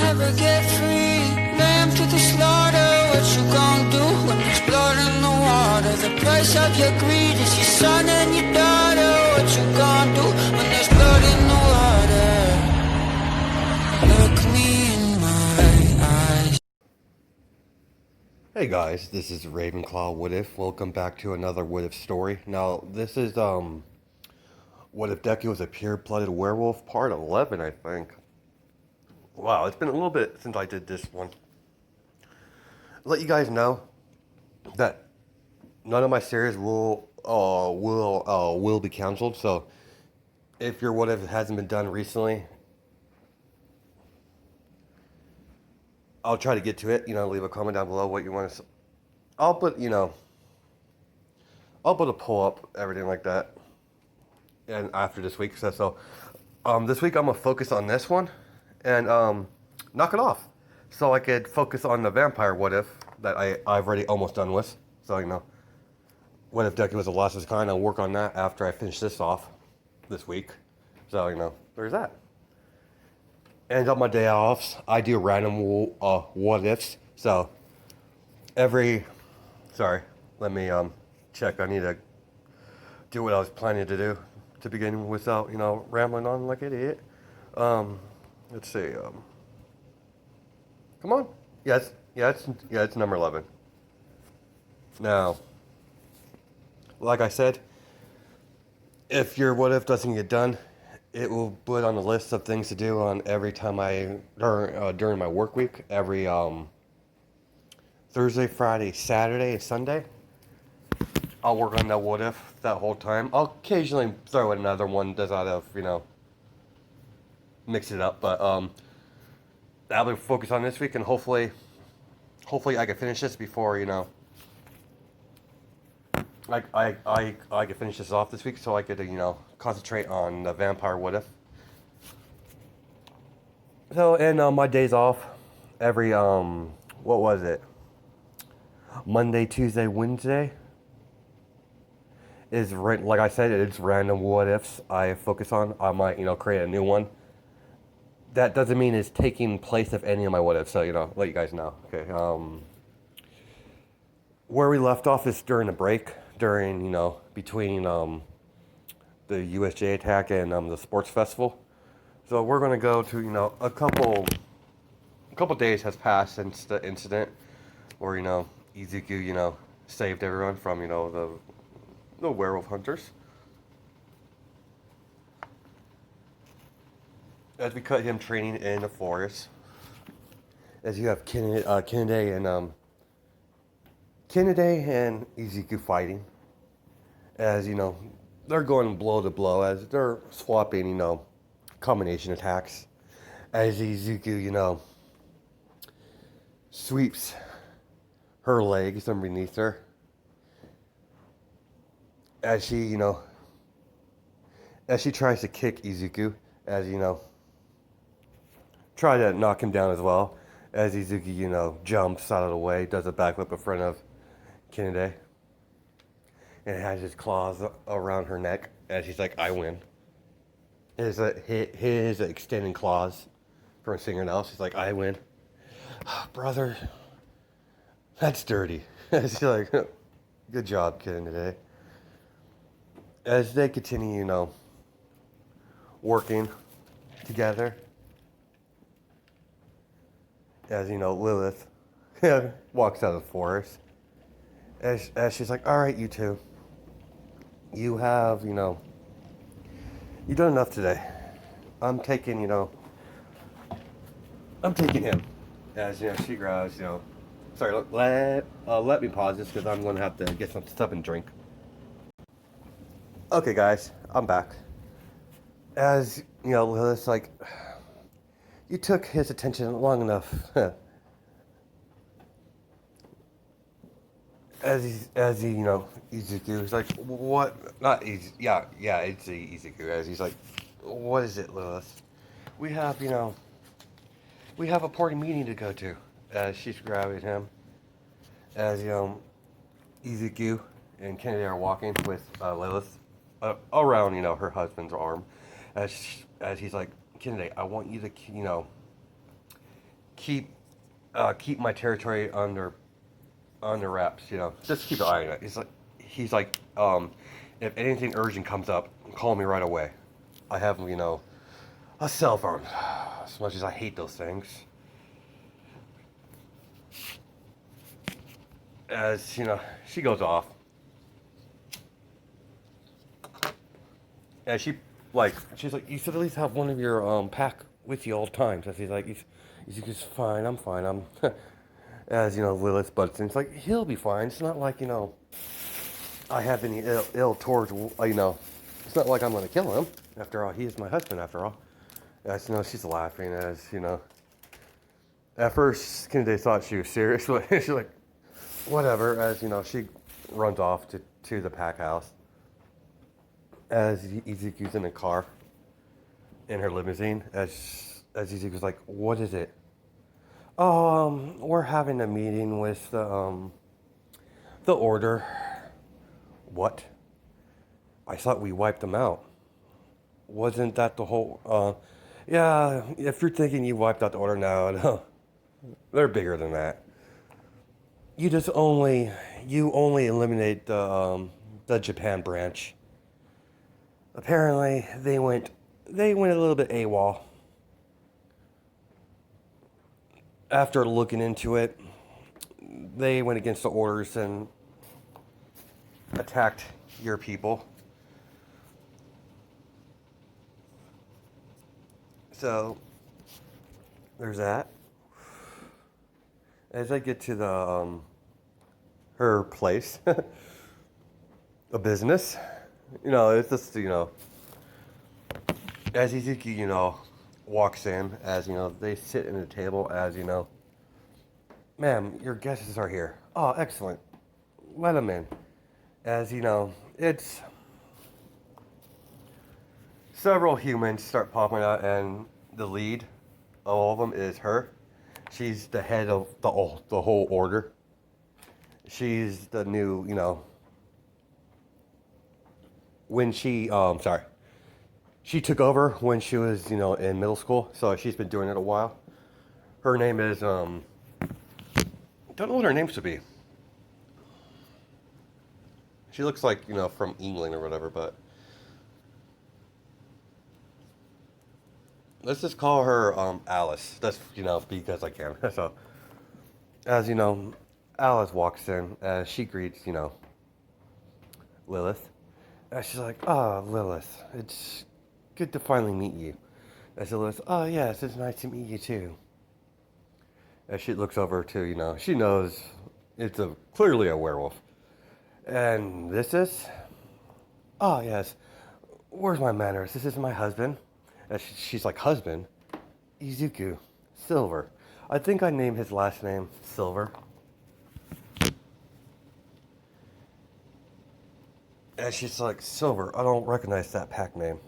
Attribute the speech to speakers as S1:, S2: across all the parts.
S1: never get free. Lamb to the slaughter, what you gon' do when there's blood in the water? The price of your greed is your son and your daughter. What you gon' do when there's blood in the water? Look me in my eyes.
S2: Hey guys, this is Ravenclaw What If. Welcome back to another What If story. Now, this is, What If Deku was a pure-blooded werewolf, part 11, I think. Wow, it's been a little bit since I did this one. Let you guys know that none of my series will be canceled, so if your What If hasn't been done recently, I'll try to get to it. Leave a comment down below what you want to. I'll put a poll up, everything like that. And after this week, so this week I'm gonna focus on this one, and knock it off, so I could focus on the vampire What If that I've already almost done with. So What If Deku was the last of his kind? I'll work on that after I finish this off this week. So there's that. And on my day offs, I do random what ifs. So sorry, let me check. I need to do what I was planning to do to begin without rambling on like an idiot. Let's see. Come on. Yes, it's number 11. Now, like I said, if your what if doesn't get done, it will put on the list of things to do on every time during my work week, every Thursday, Friday, Saturday, and Sunday. I'll work on that what if that whole time. I'll occasionally throw in another one just out of mix it up, but I'll be focused on this week, and hopefully I can finish this before I can finish this off this week, so I could concentrate on the vampire what if. So, and my days off, every what was it? Monday, Tuesday, Wednesday is like I said, it's random what ifs I focus on. I might create a new one. That doesn't mean it's taking place of any of my what ifs. So let you guys know. Okay. Where we left off is during the break, between the USJ attack and the sports festival. So we're gonna go to a couple days has passed since the incident where Izuku saved everyone from the werewolf hunters. As we cut him training in the forest, as you have Kennedy and Izuku fighting, as they're going blow to blow, as they're swapping combination attacks, as Izuku sweeps her legs underneath her, as she tries to kick Izuku, as try to knock him down as well, as Izuku jumps out of the way, does a backflip in front of Kennedy, and has his claws around her neck as he's like, I win. His extending claws from his fingernails. He's like, I win. Brother, that's dirty. She's like, good job, Kennedy. As they continue, working together, as Lilith walks out of the forest, as she's like, all right, you two, you have you've done enough today. I'm taking him, as she grabs sorry, let me pause this because I'm going to have to get some stuff and drink. Okay guys, I'm back. As Lilith's like, you took his attention long enough. As he, Izuku is like, what? Not easy. Yeah, it's Izuku. As he's like, what is it, Lilith? We have a important meeting to go to. As she's grabbing him, as Izuku and Kennedy are walking with Lilith around her husband's arm, as he's like, Kennedy, I want you to keep keep my territory under wraps. You know, just keep an eye on it. He's like, if anything urgent comes up, call me right away. I have, you know, a cell phone. As much as I hate those things. As you know, she goes off. And she's like, you should at least have one of your pack with you all the time. So she's like, he's just fine. I'm fine. I'm, as you know, Lilith butts in. It's like he'll be fine. It's not like, you know, I have any ill towards, you know. It's not like I'm gonna kill him. After all, he is my husband. After all, as you know, she's laughing. As you know, at first, Kennedy thought she was serious, but she's like, whatever. As you know, she runs off to the pack house. As Ezekiel's in the car, in her limousine, as Ezekiel's like, what is it? Oh, we're having a meeting with the order. What? I thought we wiped them out. Wasn't that the whole, yeah, if you're thinking you wiped out the order, no, they're bigger than that. You only eliminate the Japan branch. Apparently, they went a little bit AWOL. After looking into it, they went against the orders and attacked your people. So, there's that. As I get to the her place, a business. You know, it's just, you know, as Ezekiel, you know, walks in, as, you know, they sit at the table, as, you know, ma'am, your guests are here. Oh, excellent. Let them in. As, you know, it's several humans start popping out, and the lead of all of them is her. She's the head of the whole order. She's the new, you know, when she took over when she was, you know, in middle school, so she's been doing it a while. Her name is don't know what her name should be. She looks like, you know, from England or whatever, but let's just call her Alice. That's, you know, because I can. So as you know, Alice walks in as she greets, you know, Lilith. And she's like, oh, Lilith, it's good to finally meet you. As Lilith, oh, yes, it's nice to meet you, too. As she looks over, too, you know, she knows it's clearly a werewolf. And this is? Oh, yes. Where's my manners? This is my husband. And she's like, husband? Izuku. Silver. I think I named his last name Silver. And she's like, Silver, I don't recognize that pack name.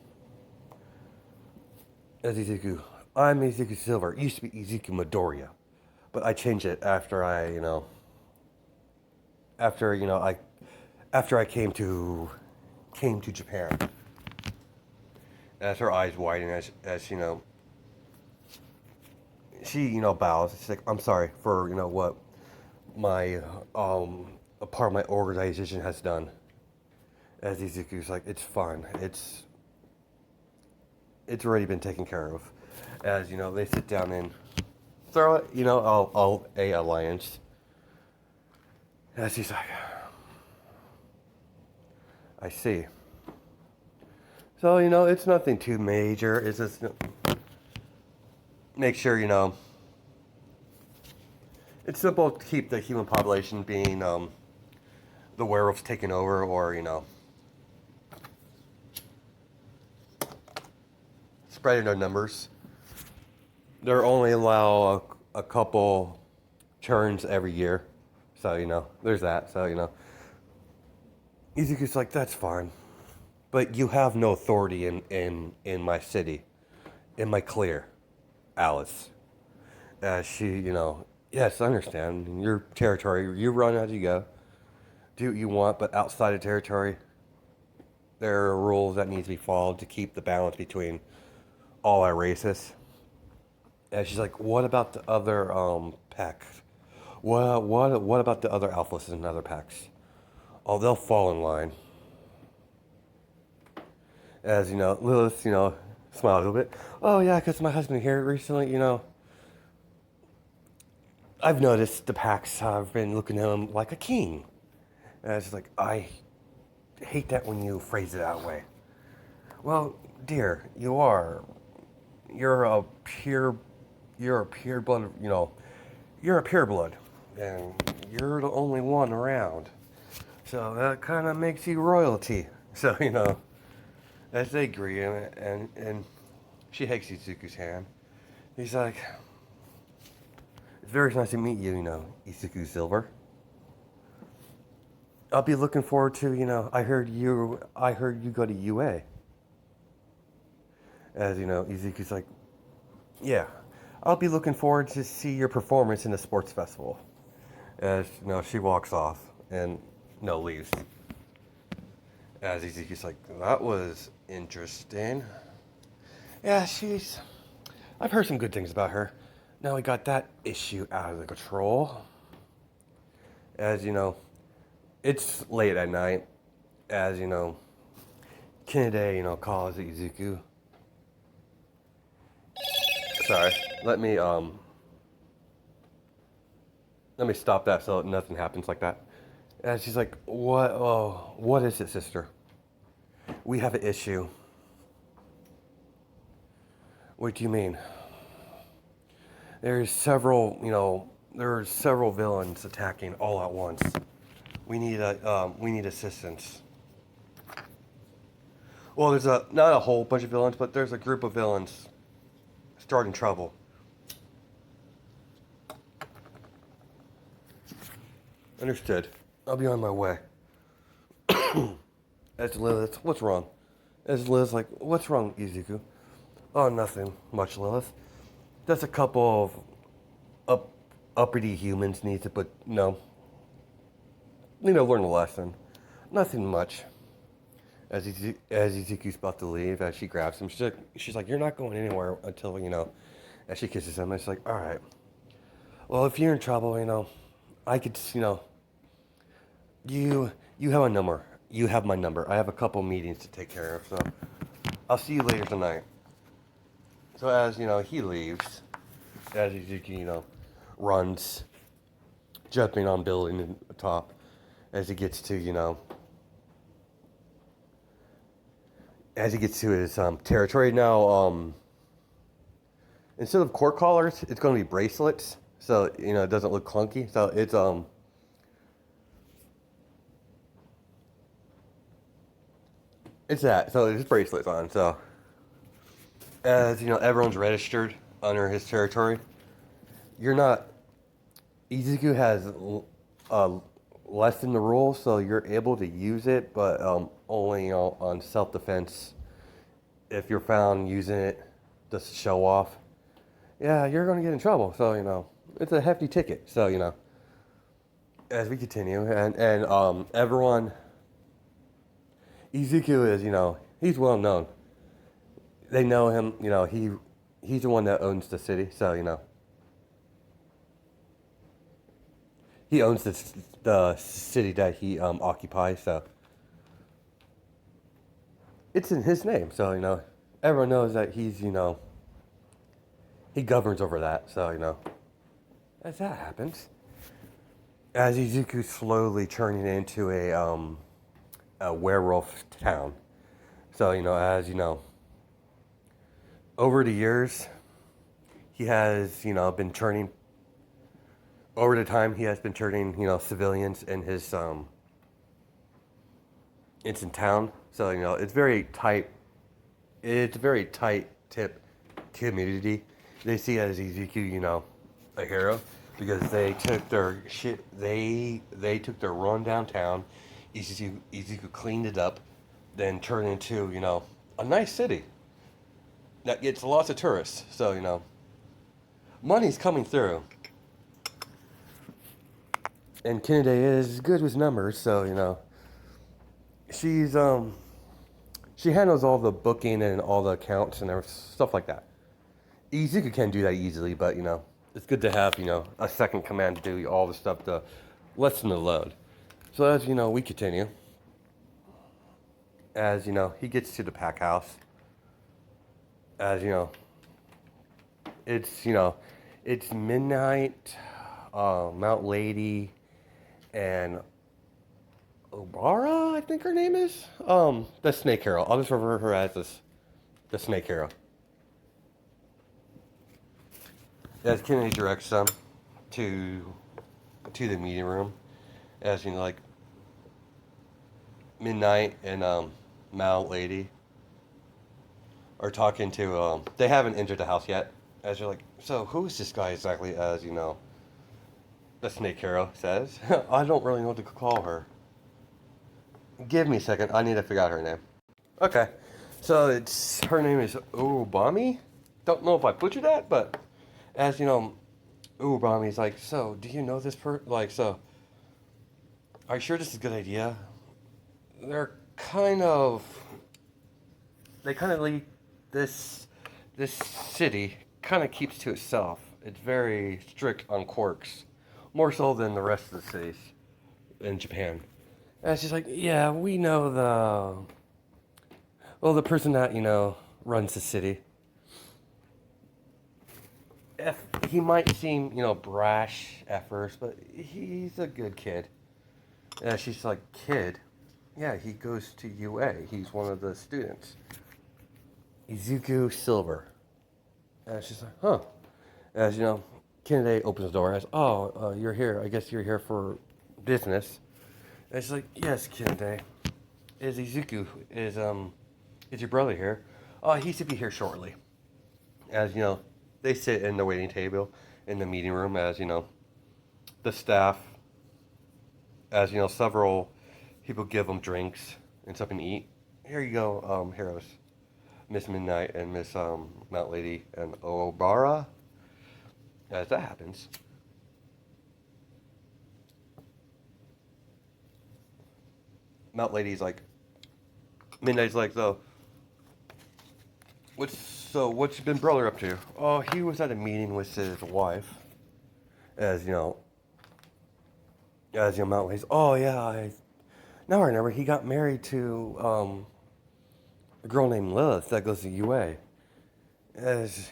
S2: As Izuku, I'm Izuku Silver. It used to be Izuku Midoriya. But I changed it after I came to Japan. As her eyes widen, as you know, she, you know, bows. She's like, I'm sorry for, you know, what my a part of my organization has done. As Izuku's like, it's fine. It's already been taken care of. As you know, they sit down and throw it, you know, a alliance. As he's like, I see. So, you know, it's nothing too major. It's just, make sure, you know, it's simple to keep the human population being the werewolves taking over, or, you know, spreading their numbers. They're only allow a couple turns every year. So, you know, there's that. So, you know, Izuku's like, that's fine. But you have no authority in my city, in my clear, Alice. She, you know, yes, I understand. In your territory, you run as you go. Do what you want, but outside of territory, there are rules that need to be followed to keep the balance between all our races. And she's like, what about the other packs? What about the other alphas in other packs? Oh, they'll fall in line. As Lilith, smiles a little bit. Oh yeah, because my husband here recently, I've noticed the packs have been looking at him like a king. And it's like, I hate that when you phrase it that way. Well, dear, you're a pure blood, you're a pure blood, and you're the only one around. So that kind of makes you royalty. So, as they agree, and she takes Izuku's hand. He's like, it's very nice to meet you, Izuku Silver. I'll be looking forward to, I heard you go to UA. As, Izuku's like, yeah, I'll be looking forward to see your performance in the sports festival. As, she walks off and, leaves. As Izuku's like, that was interesting. Yeah, I've heard some good things about her. Now we got that issue out of the control. As, it's late at night. As, Kennedy, calls Izuku. Sorry, let me stop that so nothing happens like that. And she's like, what? Oh, what is it, sister? We have an issue. What do you mean? There are several villains attacking all at once. We need assistance. Well, there's not a whole bunch of villains, but there's a group of villains starting trouble. Understood. I'll be on my way. As Lilith, what's wrong? As Lilith's like, what's wrong, Izuku? Oh, nothing much, Lilith. Just a couple of uppity humans need to learn a lesson. Nothing much. As Izuku's about to leave, as she grabs him, she's like, you're not going anywhere until, as she kisses him, it's like, all right. Well, if you're in trouble, I could, you have a number. You have my number. I have a couple meetings to take care of, so I'll see you later tonight. So as, he leaves, as Izuku, runs, jumping on building top, as he gets to, as he gets to his territory now, instead of court collars, it's going to be bracelets, so, it doesn't look clunky, so it's that, so there's bracelets on, so, as, everyone's registered under his territory, Izuku has, less than the rules, so you're able to use it, but, only, on self-defense. If you're found using it just to show off, yeah, you're going to get in trouble, so, it's a hefty ticket, so, as we continue, and everyone, Izuku is, he's well known. They know him, he's the one that owns the city, so, he owns the city that he occupies, so it's in his name, so, everyone knows that he's, he governs over that, so, as that happens, as Izuku's slowly turning into a werewolf town. So, as over the years, he has, been turning, over the time, he has been turning, civilians in his, it's in town. So, it's a very tight-tip community. They see it as Izuku, a hero, because they took their took their run downtown. Izuku cleaned it up, then turned it into, a nice city that gets lots of tourists. So, money's coming through. And Kennedy is good with numbers, so, she's, she handles all the booking and all the accounts and stuff like that. Izuku can't do that easily, but, you know, it's good to have, you know, a second command to do all the stuff to lessen the load. So as, you know, we continue. As, you know, he gets to the pack house. As, you know, it's midnight, Mount Lady, and Obara, I think her name is? The Snake Hero. I'll just refer to her as the Snake Hero. As Kennedy directs them to the meeting room, as you know, like Midnight and Mount Lady are talking to. They haven't entered the house yet. As you're like, so who is this guy exactly? As you know, the Snake Hero says, I don't really know what to call her. Give me a second. I need to figure out her name. Okay, so her name is Obami. Don't know if I butchered that, but as you know, Obami's like, so do you know this so? Are you sure this is a good idea? They're kind of. They kind of leave this city kind of keeps to itself. It's very strict on quirks, more so than the rest of the cities in Japan. And it's just like, yeah, we know the person that, you know, runs the city. If he might seem, you know, brash at first, but he's a good kid. And she's like, kid? Yeah, he goes to UA. He's one of the students. Izuku Silver. And she's like, huh. As you know, Kennedy opens the door. As, you're here. I guess you're here for business. And she's like, yes, Kennedy. Is Izuku, is your brother here? Oh, he should be here shortly. As you know, they sit in the waiting table in the meeting room. As you know, the staff. As you know, several people give them drinks and something to eat. Here you go, heroes. Miss Midnight and Miss Mount Lady and Obara. As that happens, Mount Lady's like, Midnight's like, what's been brother up to? Oh, he was at a meeting with his wife. As you know, Mount Lady's, oh yeah, now I remember he got married to a girl named Lilith that goes to UA. As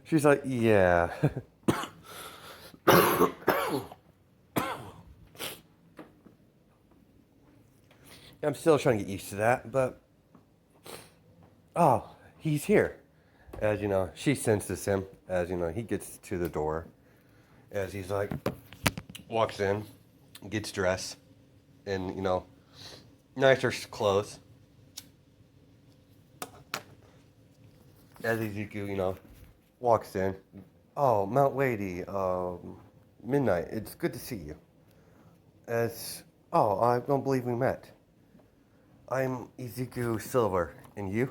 S2: she's like, yeah. I'm still trying to get used to that, but oh, he's here. As you know, she senses him. As you know, he gets to the door. As he's like, walks in, gets dressed, in, you know, nicer clothes. As Izuku, you know, walks in. Oh, Mount Lady, Midnight, it's good to see you. I don't believe we met. I'm Izuku Silver, and you?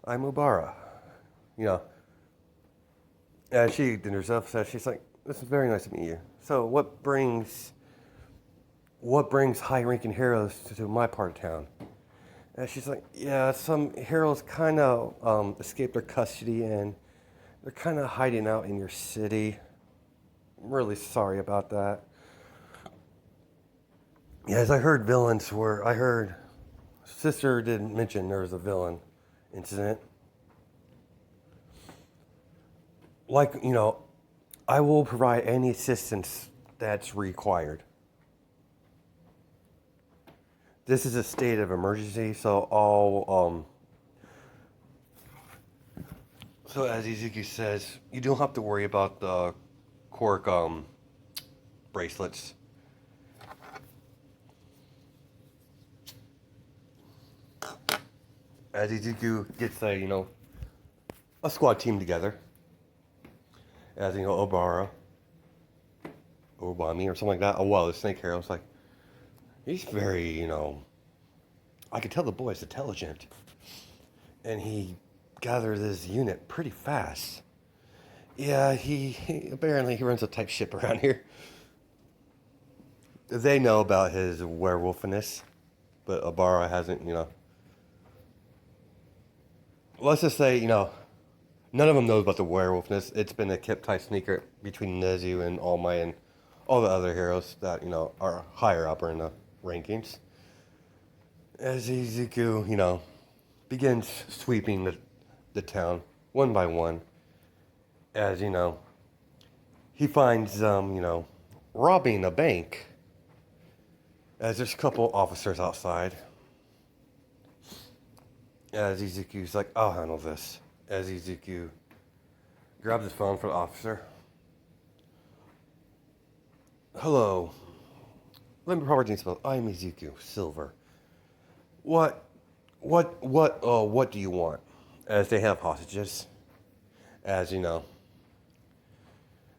S2: I'm Obara. You know, as she did herself says, she's like, this is very nice to meet you. So what brings high-ranking heroes to my part of town? And she's like, yeah, some heroes kind of escaped their custody and they're kind of hiding out in your city. I'm really sorry about that. Yeah, as I heard Sister didn't mention there was a villain incident. Like, you know, I will provide any assistance that's required. This is a state of emergency, so so as Izuku says, you don't have to worry about the quirk bracelets. As Izuku gets a squad team together. As you know, Obami or something like that. Oh well, the Snake Hero. It's like, he's very, I could tell the boy's intelligent. And he gathers his unit pretty fast. Yeah, he apparently he runs a type ship around here. They know about his werewolfiness, but Obara hasn't, Let's just say, None of them knows about the werewolfness. It's been a kept tight secret between Nezu and All Might and all the other heroes that, are higher up in the rankings. As Izuku, begins sweeping the town one by one. As, he finds, robbing a bank. As there's a couple officers outside. As Izuku's like, I'll handle this. As Izuku grabs his phone from the officer. Hello. Let me properly spell. I'm Izuku Silver. What do you want? As they have hostages. As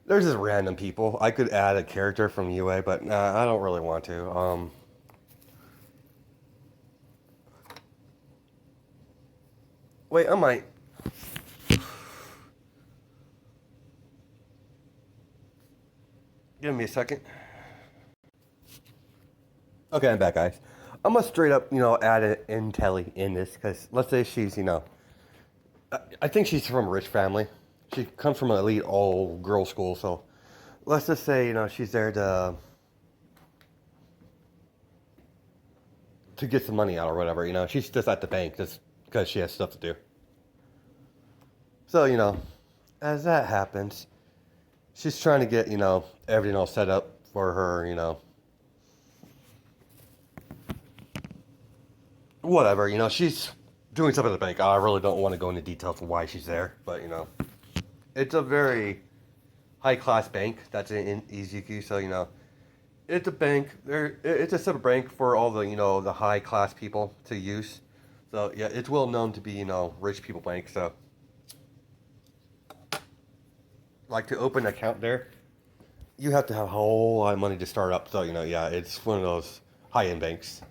S2: there's just random people. I could add a character from UA, but I don't really want to. Wait, I might. Give me a second. Okay, I'm back, guys. I'm gonna straight up, add an Intelli in this, because let's say she's, I think she's from a rich family. She comes from an elite all-girl school, so let's just say, she's there to get some money out or whatever, she's just at the bank just because she has stuff to do. So, as that happens, she's trying to get, everything all set up for her, whatever, she's doing stuff at the bank. I really don't want to go into details of why she's there, but, it's a very high-class bank that's in Izuku, so, it's a bank. It's a separate bank for all the, the high-class people to use. So, yeah, it's well known to be, rich people bank, so. Like, to open an account there, you have to have a whole lot of money to start up. So, yeah, it's one of those high-end banks.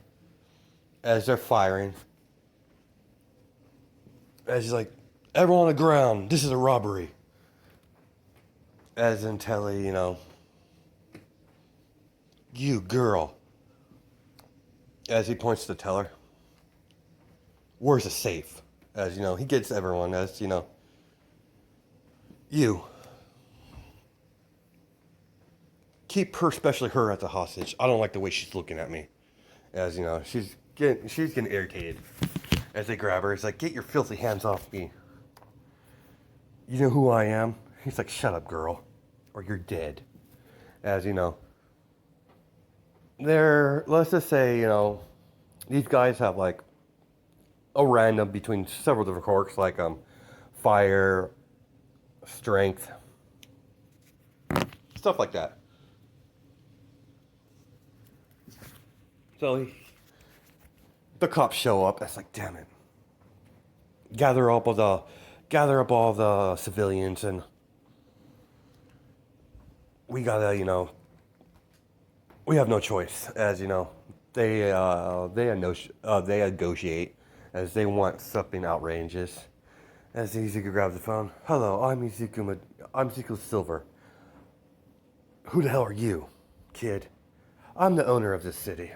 S2: As they're firing, as he's like, everyone on the ground, this is a robbery. As in Telly, you girl. As he points to the teller, where's the safe? As, he gets everyone, as, you. Keep her, especially her, as a hostage. I don't like the way she's looking at me. As, she's getting irritated. As they grab her, it's like, get your filthy hands off me. You know who I am? He's like, shut up, girl, or you're dead. As, let's just say, these guys have, like, a random between several different quirks, like, fire, strength, stuff like that. So, the cops show up. It's like, damn it. Gather up all the civilians, and we gotta, we have no choice. As they negotiate, as they want something outrageous. As Izuku grabs the phone. Hello, I'm Izuku Silver. Who the hell are you, kid? I'm the owner of this city.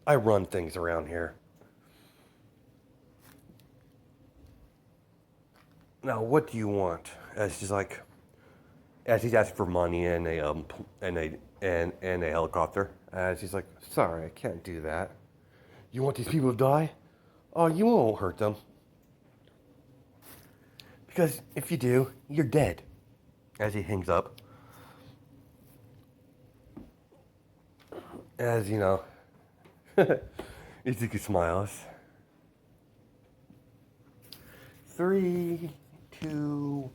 S2: I run things around here. Now, what do you want? As he's asking for money and a helicopter. As he's like, sorry, I can't do that. You want these people to die? Oh, you won't hurt them. Because if you do, you're dead. As he hangs up. As Izuku smiles. 3, 2,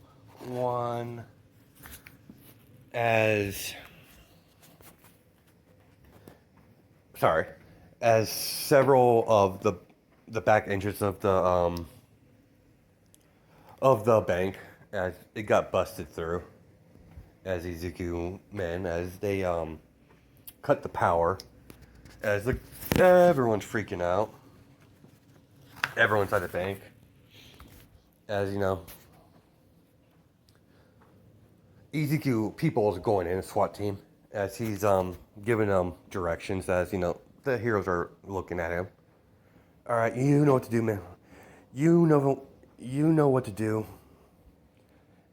S2: 1. As several of the back entrance of the bank, as it got busted through, as Izuku men, as they cut the power, as everyone's freaking out. Everyone's at the bank. As Izuku people is going in a SWAT team, as he's giving them directions, as the heroes are looking at him. All right, you know what to do, man. You know what to do.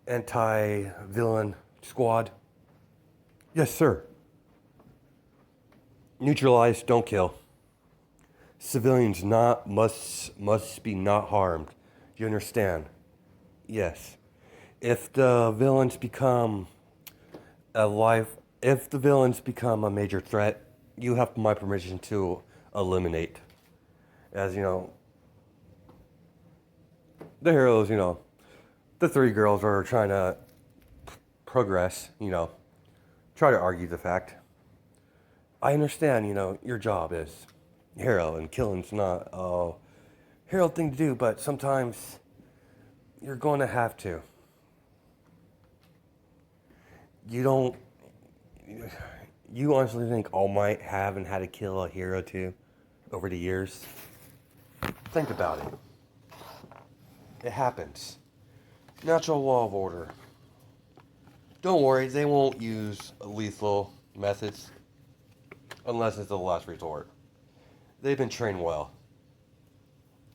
S2: anti-villain squad. Yes, sir. Neutralize, don't kill. Civilians not must be not harmed. Do you understand? Yes. If the villains become if the villains become a major threat, you have my permission to eliminate. As you know, the heroes, the three girls are trying to progress, try to argue the fact. I understand, your job is hero and killing's not a hero thing to do, but sometimes you're going to have to. You don't. You honestly think All Might haven't had to kill a hero too over the years? Think about it. It happens. Natural law of order. Don't worry, they won't use lethal methods unless it's the last resort. They've been trained well.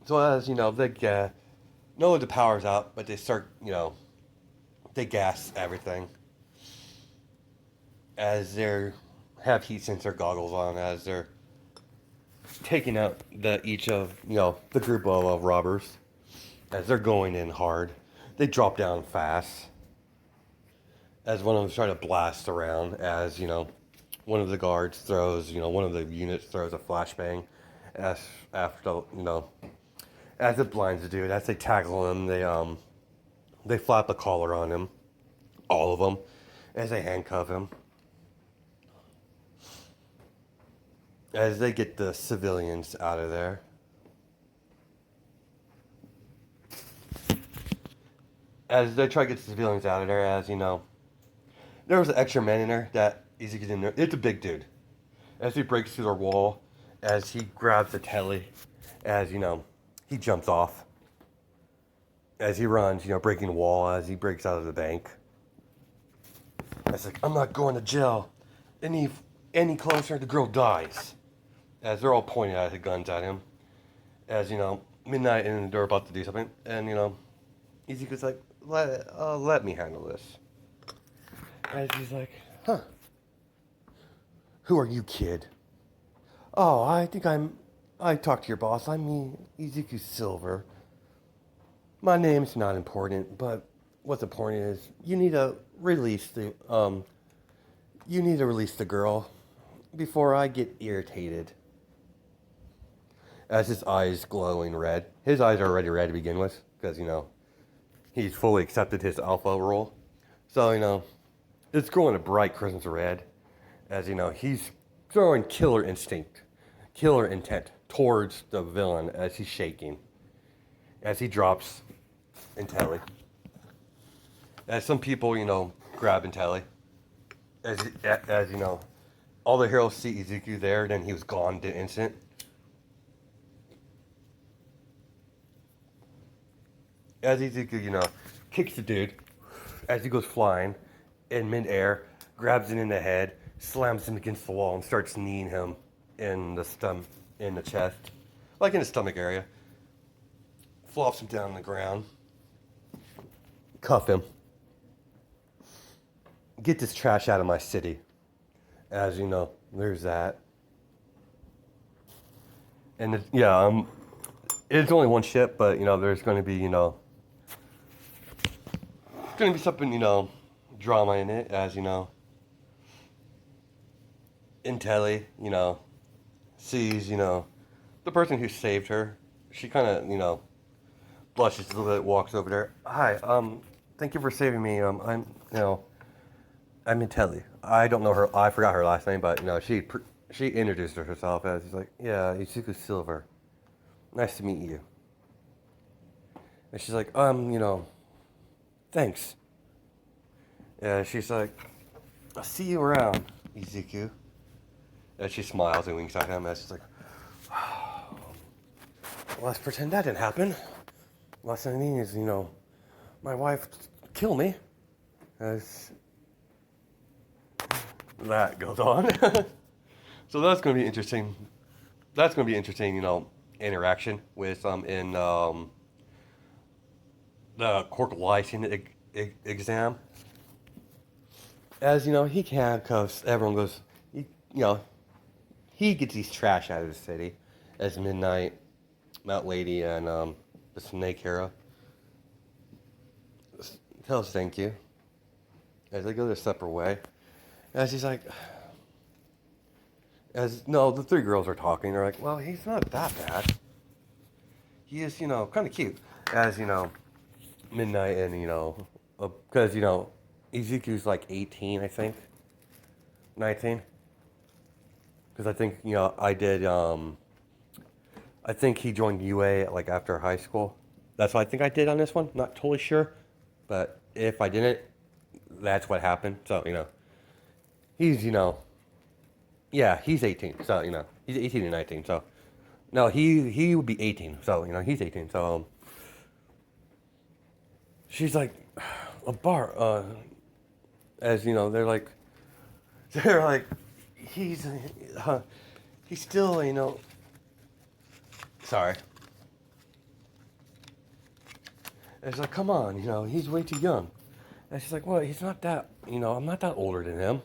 S2: So as they know the power's out, but they start, they gas everything as they have heat sensor goggles on as they're taking out each of the group of robbers as they're going in hard. They drop down fast as one of them's trying to blast around as one of the guards throws one of the units throws a flashbang as after as it blinds the dude. As they tackle him, they flap a collar on him, all of them, as they handcuff him. As they get the civilians out of there. As they try to get the civilians out of there, there was an extra man in there that easy to get in there. It's a big dude. As he breaks through the wall, as he grabs the telly, as he jumps off. As he runs, breaking the wall, as he breaks out of the bank. It's like, I'm not going to jail. Any closer, the girl dies. As they're all pointing at the guns at him. As, midnight and they're about to do something. And, Ezekiel's like, let me handle this. As he's like, huh. Who are you, kid? Oh, I talked to your boss. I'm Ezekiel Silver. My name's not important, but what's important is you need to release the girl before I get irritated. As his eyes glowing red. His eyes are already red to begin with, because, he's fully accepted his alpha role. So, it's glowing a bright crimson red. As, he's throwing killer intent towards the villain as he's shaking. As he drops Intelli. As some people, grab Intelli. As all the heroes see Ezekiel there, then he was gone the instant. As Ezekiel, kicks the dude as he goes flying in midair, grabs him in the head, slams him against the wall, and starts kneeing him in the chest, like in the stomach area. Flops him down on the ground, cuff him, get this trash out of my city. As there's that, and it's only one ship, but there's going to be going to be something drama in it, as Intelli sees the person who saved her. She kind of blushes a little bit, walks over there. Hi, thank you for saving me. I'm Intelli. I don't know her. I forgot her last name, but she introduced herself as she's like, yeah, Izuku Silver. Nice to meet you. And she's like, thanks. Yeah, she's like, I'll see you around, Izuku. And she smiles and winks at him as she's like, well, let's pretend that didn't happen. Last thing I mean is, my wife killed me. As that goes on. So that's going to be interesting. That's going to be interesting, interaction with, in the Cork Lysing exam. As you know, he can't because everyone goes, you know, he gets these trash out of the city. As Midnight, Mount Lady, and the Snake Hero tells thank you. As they go their separate way. As he's like, the three girls are talking. They're like, well, he's not that bad. He is, kind of cute. As, Midnight and, because, Ezekiel's like 18, I think. 19. Because I think, I think he joined UA, like, after high school. That's what I think I did on this one. Not totally sure. But if I didn't, that's what happened. So, he's, yeah, he's 18. So, he's 18 and 19. So, no, he would be 18. So, he's 18. So, she's like, a bar, as, they're like, he's still, sorry. And it's like, come on, he's way too young. And she's like, well, he's not that, I'm not that older than him.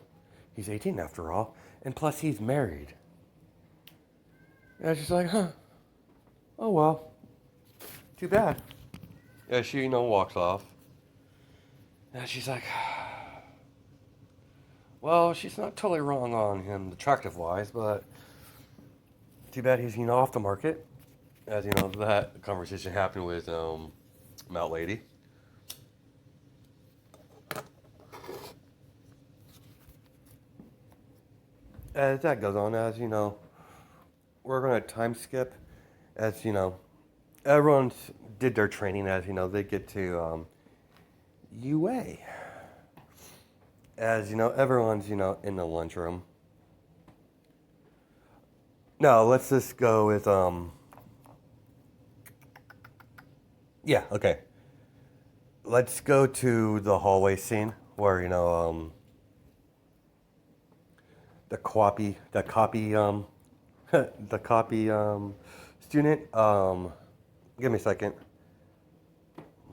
S2: He's 18 after all. And plus, he's married. And she's like, huh. Oh, well. Too bad. Yeah, she, walks off. And she's like, well, she's not totally wrong on him attractive-wise, but too bad he's, off the market. As, that conversation happened with Mount Lady. As that goes on, as, we're going to time skip. As, everyone did their training as, they get to UA. As, everyone's, in the lunchroom. No, let's just go with, yeah, okay. Let's go to the hallway scene where, the copy, the copy, student, give me a second.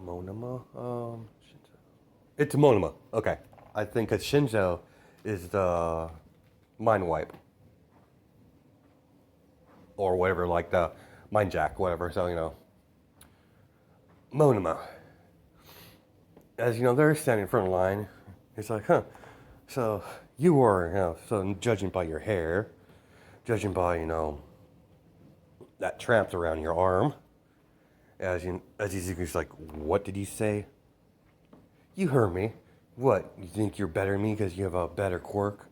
S2: Monoma, Shinzo. It's Monoma, okay. I think because Shinzo is the mind wipe. Or whatever, like the mind jack, whatever, so, Monoma. As, they're standing in front of the line. He's like, huh, so you were, so judging by your hair, judging by, that tramp around your arm, as he's like, what did you say? You heard me. What, you think you're better than me because you have a better quirk?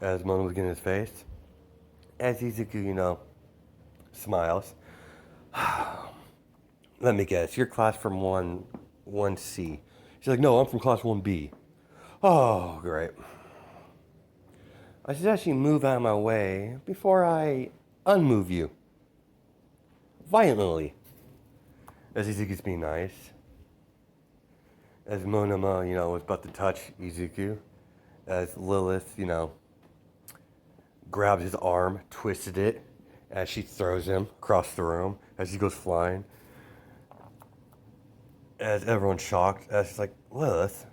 S2: As Mono was getting his face. As Izuku, smiles. Let me guess, you're class from 1C. She's like, no, I'm from class 1B. Oh, great. I suggest you move out of my way before I unmove you. Violently. As Izuku's being nice. As Monoma, was about to touch Izuku. As Lilith, grabs his arm, twisted it, as she throws him across the room as he goes flying. As everyone's shocked, as she's like, Lilith,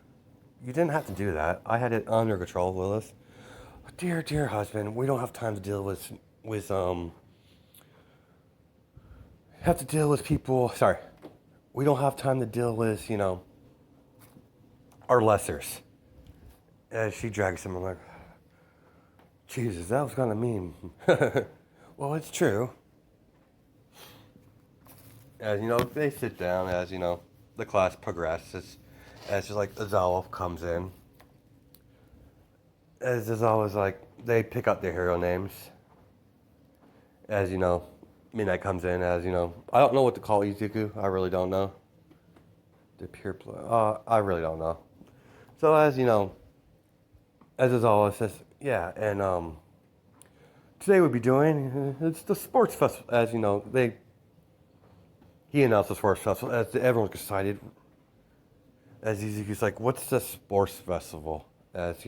S2: you didn't have to do that. I had it under control, Lilith. Dear, dear husband, we don't have time to deal with have to deal with people, sorry. We don't have time to deal with, our lessers. As she drags him, I'm like, Jesus, that was kind of mean. Well, it's true. As, they sit down, as, the class progresses. As, just like, Azawa comes in. As Azawa's like, they pick up their hero names. As, Midnight comes in, as, I don't know what to call Izuku. I really don't know. The pure play. I really don't know. So, as, as Azawa says, yeah, and, today we'll be doing, it's the sports festival, as, he announced the sports festival, as everyone's excited. As Izuku's like, what's the sports festival? As,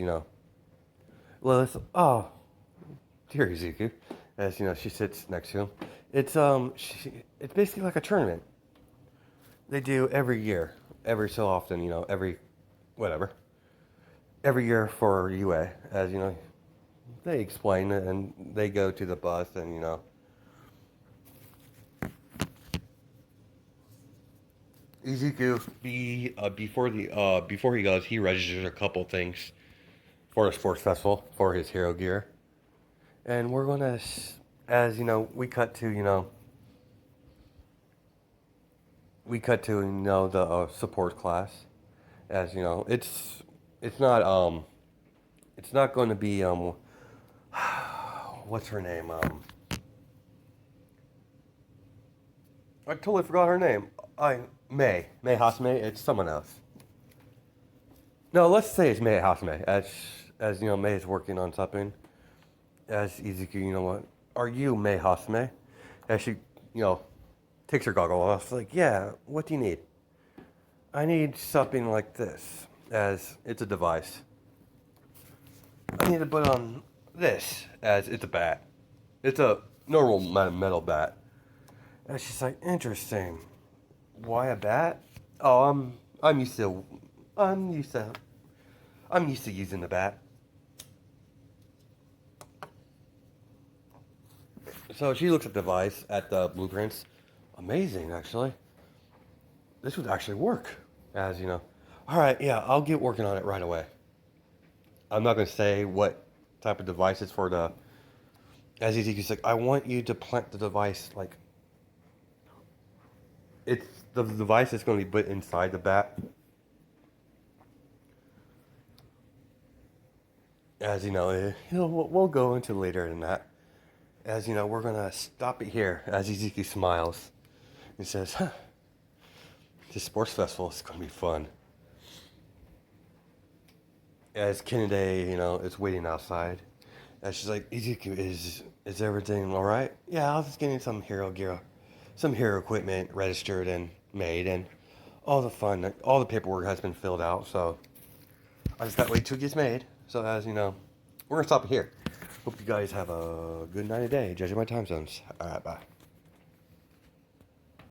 S2: Lilith, oh, dear Izuku. As, she sits next to him. It's, it's basically like a tournament. They do every year. every so often, every year for UA, as they explain it and they go to the bus and Izuku before he goes, he registers a couple things for a sports festival for his hero gear, and we're gonna, as we cut to the support class, as it's not going to be what's her name I totally forgot her name. May Hasme. It's someone else. No, let's say it's May Hasme. As May is working on something. As Izuku, what? Are you May Hasme? As she, takes her goggle off. Like, yeah. What do you need? I need something like this. As it's a device. I need to put on this. As it's a bat. It's a normal metal bat. And she's like, interesting. Why a bat? Oh, I'm used to using the bat. So she looks at the device, at the blueprints. Amazing, actually. This would actually work. As all right, yeah, I'll get working on it right away. I'm not gonna say what type of device it's for. As Ezekiel's like, I want you to plant the device like. It's the device is going to be put inside the bat. As we'll go into later in that. As we're going to stop it here. As Ezekiel smiles. He says, this sports festival is going to be fun. As Kennedy, is waiting outside. And she's like, Ezekiel, is everything alright? Yeah, I was just getting some hero gear. Some hero equipment registered and made, and all the paperwork has been filled out, so I just gotta wait till it gets made. So as we're gonna stop it here. Hope you guys have a good night today, judging my time zones. Alright, bye.